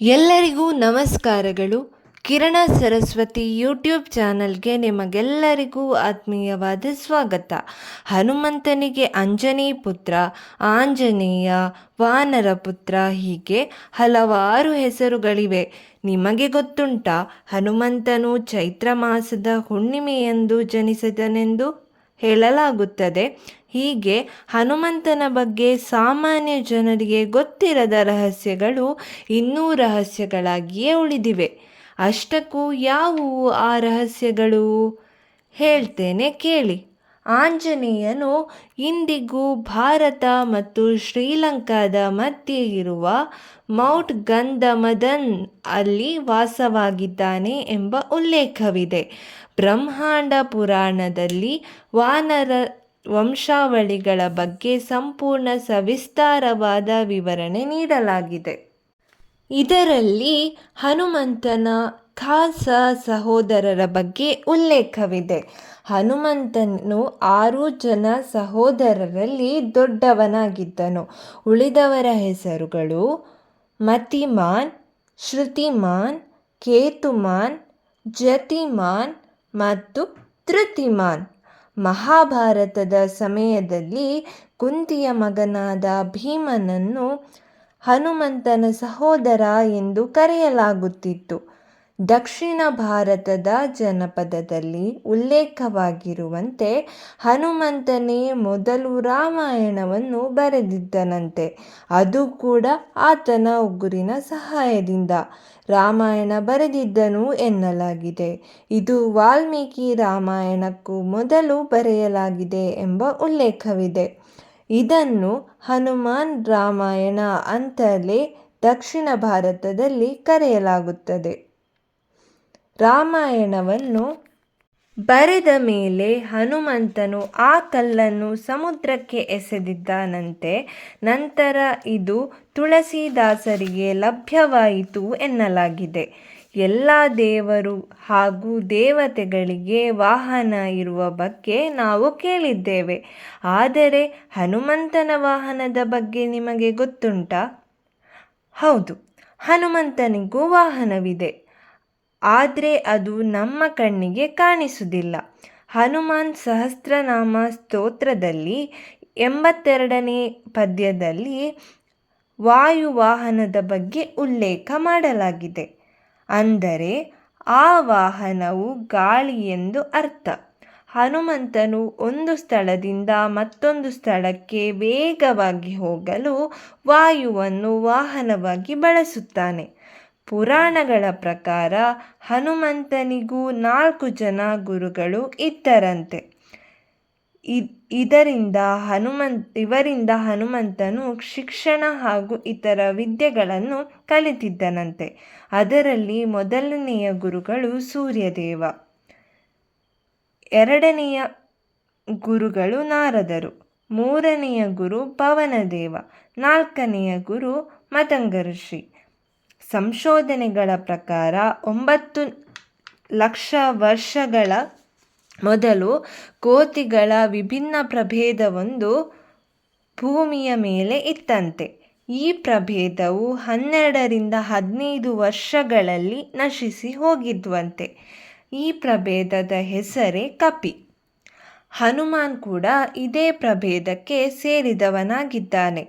ಎಲ್ಲರಿಗೂ ನಮಸ್ಕಾರಗಳು. ಕಿರಣ ಸರಸ್ವತಿ ಯೂಟ್ಯೂಬ್ ಚಾನಲ್ಗೆ ನಿಮಗೆಲ್ಲರಿಗೂ ಆತ್ಮೀಯವಾದ ಸ್ವಾಗತ. ಹನುಮಂತನಿಗೆ ಅಂಜನಿ ಪುತ್ರ, ಆಂಜನೇಯ, ವಾನರ ಪುತ್ರ ಹೀಗೆ ಹಲವಾರು ಹೆಸರುಗಳಿವೆ. ನಿಮಗೆ ಗೊತ್ತುಂಟಾ ಹನುಮಂತನು ಚೈತ್ರ ಮಾಸದ ಹುಣ್ಣಿಮೆಯಂದು ಜನಿಸಿದನೆಂದು ಹೇಳಲಾಗುತ್ತದೆ. ಹೀಗೆ ಹನುಮಂತನ ಬಗ್ಗೆ ಸಾಮಾನ್ಯ ಜನರಿಗೆ ಗೊತ್ತಿರದ ರಹಸ್ಯಗಳು ಇನ್ನೂ ರಹಸ್ಯಗಳಾಗಿಯೇ ಉಳಿದಿವೆ. ಅಷ್ಟಕ್ಕೂ ಯಾವುವು ಆ ರಹಸ್ಯಗಳು? ಹೇಳ್ತೇನೆ ಕೇಳಿ. ಆಂಜನೇಯನು ಇಂದಿಗೂ ಭಾರತ ಮತ್ತು ಶ್ರೀಲಂಕಾದ ಮಧ್ಯೆ ಇರುವ ಮೌಂಟ್ ಗಂಧಮದನ್ ಅಲ್ಲಿ ವಾಸವಾಗಿದ್ದಾನೆ ಎಂಬ ಉಲ್ಲೇಖವಿದೆ. ಬ್ರಹ್ಮಾಂಡ ಪುರಾಣದಲ್ಲಿ ವಾನರ ವಂಶಾವಳಿಗಳ ಬಗ್ಗೆ ಸಂಪೂರ್ಣ ಸವಿಸ್ತಾರವಾದ ವಿವರಣೆ ನೀಡಲಾಗಿದೆ. ಇದರಲ್ಲಿ ಹನುಮಂತನ ಖಾಸ ಸಹೋದರರ ಬಗ್ಗೆ ಉಲ್ಲೇಖವಿದೆ. ಹನುಮಂತನು 6 ಜನ ಸಹೋದರರಲ್ಲಿ ದೊಡ್ಡವನಾಗಿದ್ದನು. ಉಳಿದವರ ಹೆಸರುಗಳು ಮತಿಮಾನ್, ಶ್ರುತಿಮಾನ್, ಕೇತುಮಾನ್, ಜತಿಮಾನ್ ಮತ್ತು ಧೃತಿಮಾನ್. ಮಹಾಭಾರತದ ಸಮಯದಲ್ಲಿ ಕುಂತಿಯ ಮಗನಾದ ಭೀಮನನ್ನು ಹನುಮಂತನ ಸಹೋದರ ಎಂದು ಕರೆಯಲಾಗುತ್ತಿತ್ತು. ದಕ್ಷಿಣ ಭಾರತದ ಜನಪದದಲ್ಲಿ ಉಲ್ಲೇಖವಾಗಿರುವಂತೆ ಹನುಮಂತನೇ ಮೊದಲು ರಾಮಾಯಣವನ್ನು ಬರೆದಿದ್ದನಂತೆ. ಅದು ಕೂಡ ಆತನ ಉಗುರಿನ ಸಹಾಯದಿಂದ ರಾಮಾಯಣ ಬರೆದಿದ್ದನು ಎನ್ನಲಾಗಿದೆ. ಇದು ವಾಲ್ಮೀಕಿ ರಾಮಾಯಣಕ್ಕೂ ಮೊದಲು ಬರೆಯಲಾಗಿದೆ ಎಂಬ ಉಲ್ಲೇಖವಿದೆ. ಇದನ್ನು ಹನುಮಾನ್ ರಾಮಾಯಣ ಅಂತಲೇ ದಕ್ಷಿಣ ಭಾರತದಲ್ಲಿ ಕರೆಯಲಾಗುತ್ತದೆ. ರಾಮಾಯಣವನ್ನು ಬರೆದ ಮೇಲೆ ಹನುಮಂತನು ಆ ಕಲ್ಲನ್ನು ಸಮುದ್ರಕ್ಕೆ ಎಸೆದಿದ್ದಾನಂತೆ. ನಂತರ ಇದು ತುಳಸಿದಾಸರಿಗೆ ಲಭ್ಯವಾಯಿತು ಎನ್ನಲಾಗಿದೆ. ಎಲ್ಲ ದೇವರು ಹಾಗೂ ದೇವತೆಗಳಿಗೆ ವಾಹನ ಇರುವ ಬಗ್ಗೆ ನಾವು ಕೇಳಿದ್ದೇವೆ. ಆದರೆ ಹನುಮಂತನ ವಾಹನದ ಬಗ್ಗೆ ನಿಮಗೆ ಗೊತ್ತುಂಟಾ? ಹೌದು, ಹನುಮಂತನಿಗೂ ವಾಹನವಿದೆ. ಆದರೆ ಅದು ನಮ್ಮ ಕಣ್ಣಿಗೆ ಕಾಣಿಸುವುದಿಲ್ಲ. ಹನುಮಾನ್ ಸಹಸ್ರನಾಮ ಸ್ತೋತ್ರದಲ್ಲಿ 82ನೇ ಪದ್ಯದಲ್ಲಿ ವಾಯುವಾಹನದ ಬಗ್ಗೆ ಉಲ್ಲೇಖ ಮಾಡಲಾಗಿದೆ. ಅಂದರೆ ಆ ವಾಹನವು ಗಾಳಿ ಎಂದು ಅರ್ಥ. ಹನುಮಂತನು ಒಂದು ಸ್ಥಳದಿಂದ ಮತ್ತೊಂದು ಸ್ಥಳಕ್ಕೆ ವೇಗವಾಗಿ ಹೋಗಲು ವಾಯುವನ್ನು ವಾಹನವಾಗಿ ಬಳಸುತ್ತಾನೆ. ಪುರಾಣಗಳ ಪ್ರಕಾರ ಹನುಮಂತನಿಗೂ 4 ಜನ ಗುರುಗಳು ಇದ್ದರಂತೆ. ಇವರಿಂದ ಹನುಮಂತನು ಶಿಕ್ಷಣ ಹಾಗೂ ಇತರ ವಿದ್ಯೆಗಳನ್ನು ಕಲಿತಿದ್ದನಂತೆ. ಅದರಲ್ಲಿ ಮೊದಲನೆಯ ಗುರುಗಳು ಸೂರ್ಯದೇವ, 2ನೆಯ ಗುರುಗಳು ನಾರದರು, 3ನೆಯ ಗುರು ಪವನದೇವ, 4ನೆಯ ಗುರು ಮದಂಗ ಋಷಿ. ಸಂಶೋಧನೆಗಳ ಪ್ರಕಾರ 9 ಲಕ್ಷ ವರ್ಷಗಳ ಮೊದಲು ಕೋತಿಗಳ ವಿಭಿನ್ನ ಪ್ರಭೇದವೊಂದು ಭೂಮಿಯ ಮೇಲೆ ಇತ್ತಂತೆ. ಈ ಪ್ರಭೇದವು 12ರಿಂದ 15 ವರ್ಷಗಳಲ್ಲಿ ನಶಿಸಿ ಹೋಗಿದ್ವಂತೆ. ಈ ಪ್ರಭೇದದ ಹೆಸರೇ ಕಪಿ. ಹನುಮಾನ್ ಕೂಡ ಇದೇ ಪ್ರಭೇದಕ್ಕೆ ಸೇರಿದವನಾಗಿದ್ದಾನೆ.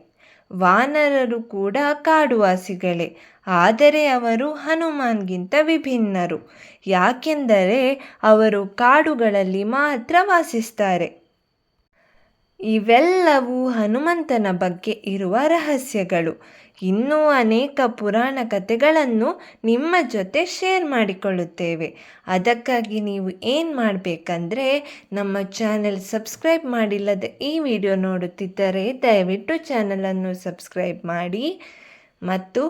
ವಾನರರು ಕೂಡ ಕಾಡುವಾಸಿಗಳೇ. ಆದರೆ ಅವರು ಹನುಮಾನ್ಗಿಂತ ವಿಭಿನ್ನರು. ಯಾಕೆಂದರೆ ಅವರು ಕಾಡುಗಳಲ್ಲಿ ಮಾತ್ರ ವಾಸಿಸ್ತಾರೆ. ಇವೆಲ್ಲವೂ ಹನುಮಂತನ ಬಗ್ಗೆ ಇರುವ ರಹಸ್ಯಗಳು. ಇನ್ನೂ ಅನೇಕ ಪುರಾಣ ಕಥೆಗಳನ್ನು ನಿಮ್ಮ ಜೊತೆ ಶೇರ್ ಮಾಡಿಕೊಳ್ಳುತ್ತೇವೆ. ಅದಕ್ಕಾಗಿ ನೀವು ಏನು ಮಾಡಬೇಕಂದ್ರೆ ನಮ್ಮ ಚಾನೆಲ್ ಸಬ್ಸ್ಕ್ರೈಬ್ ಮಾಡಿಲ್ಲದೆ ಈ ವಿಡಿಯೋ ನೋಡುತ್ತಿದ್ದರೆ ದಯವಿಟ್ಟು ಚಾನಲನ್ನು ಸಬ್ಸ್ಕ್ರೈಬ್ ಮಾಡಿ ಮತ್ತು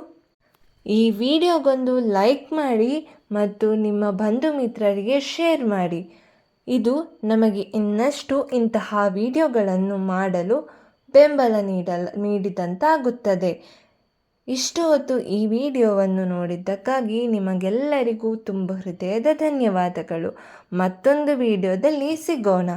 ಈ ವಿಡಿಯೋಗೊಂದು ಲೈಕ್ ಮಾಡಿ ಮತ್ತು ನಿಮ್ಮ ಬಂಧು ಮಿತ್ರರಿಗೆ ಶೇರ್ ಮಾಡಿ. ಇದು ನಮಗೆ ಇನ್ನಷ್ಟು ಇಂತಹ ವಿಡಿಯೋಗಳನ್ನು ಮಾಡಲು ಬೆಂಬಲ ನೀಡಿದಂತಾಗುತ್ತದೆ. ಇಷ್ಟು ಹೊತ್ತು ಈ ವಿಡಿಯೋವನ್ನು ನೋಡಿದ್ದಕ್ಕಾಗಿ ನಿಮಗೆಲ್ಲರಿಗೂ ತುಂಬ ಹೃದಯದ ಧನ್ಯವಾದಗಳು. ಮತ್ತೊಂದು ವಿಡಿಯೋದಲ್ಲಿ ಸಿಗೋಣ.